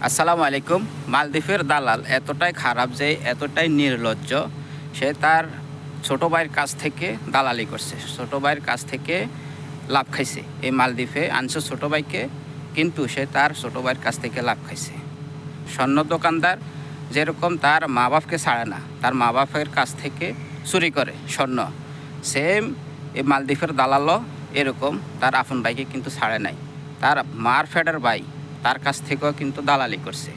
আসসালামু আলাইকুম। মালদ্বীপের দালাল এতটাই খারাপ যে এতটাই নির্লজ্জ, সে তার ছোটো ভাইয়ের কাছ থেকে দালালি করছে, ছোটো ভাইয়ের কাছ থেকে লাভ খাইছে। এই মালদ্বীপে আনছে ছোটো ভাইকে, কিন্তু সে তার ছোটো ভাইয়ের কাছ থেকে লাভ খাইছে। স্বর্ণ দোকানদার যেরকম তার মা বাপকে ছাড়ে না, তার মা বাপের কাছ থেকে চুরি করে স্বর্ণ, সেম এই মালদ্বীপের দালালও এরকম তার আপন ভাইকে কিন্তু ছাড়ে নাই। তার মার ফেডার ভাই তার কাছ থেকেও কিন্তু দালালি করছে।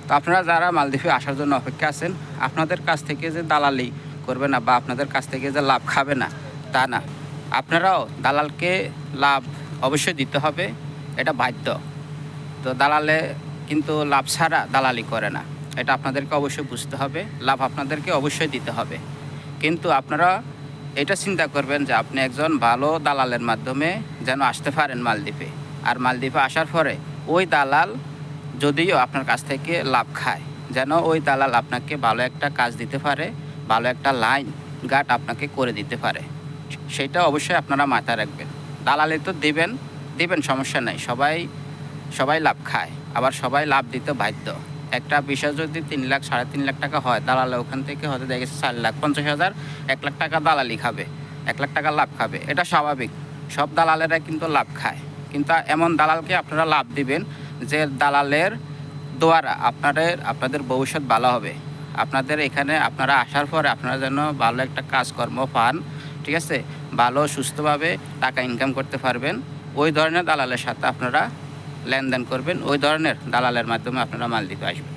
তো আপনারা যারা মালদ্বীপে আসার জন্য অপেক্ষা আছেন, আপনাদের কাছ থেকে যে দালালি করবে না বা আপনাদের কাছ থেকে যে লাভ খাবে না তা না, আপনারাও দালালকে লাভ অবশ্যই দিতে হবে, এটা বাধ্য। তো দালালে কিন্তু লাভ ছাড়া দালালি করে না, এটা আপনাদেরকে অবশ্যই বুঝতে হবে। লাভ আপনাদেরকে অবশ্যই দিতে হবে, কিন্তু আপনারা এটা চিন্তা করবেন যে আপনি একজন ভালো দালালের মাধ্যমে যেন আসতে পারেন মালদ্বীপে। আর মালদ্বীপে আসার পরে ওই দালাল যদিও আপনার কাছ থেকে লাভ খায়, যেন ওই দালাল আপনাকে ভালো একটা কাজ দিতে পারে, ভালো একটা লাইন গার্ড আপনাকে করে দিতে পারে, সেটা অবশ্যই আপনারা মাথায় রাখবেন। দালালি তো দিবেন সমস্যা নাই, সবাই লাভ খায়, আবার সবাই লাভ দিতে বাধ্য। একটা বিষয় যদি 3 লাখ 3.5 লাখ টাকা হয়, দালালে ওখান থেকে হয়তো দেখেছে 4,50,000, 1 লাখ টাকা দালালি খাবে, 1 লাখ টাকা লাভ খাবে, এটা স্বাভাবিক। সব দালালেরা কিন্তু লাভ খায়, কিন্তু এমন দালালকে আপনারা লাভ দিবেন যে দালালের দ্বারা আপনাদের ভবিষ্যৎ ভালো হবে। আপনাদের এখানে আপনারা আসার পরে আপনারা যেন ভালো একটা কাজকর্ম পান, ঠিক আছে, ভালো সুস্থভাবে টাকা ইনকাম করতে পারবেন। ওই ধরনের দালালের সাথে আপনারা লেনদেন করবেন, ওই ধরনের দালালের মাধ্যমে আপনারা মালদ্বীপে আসবেন।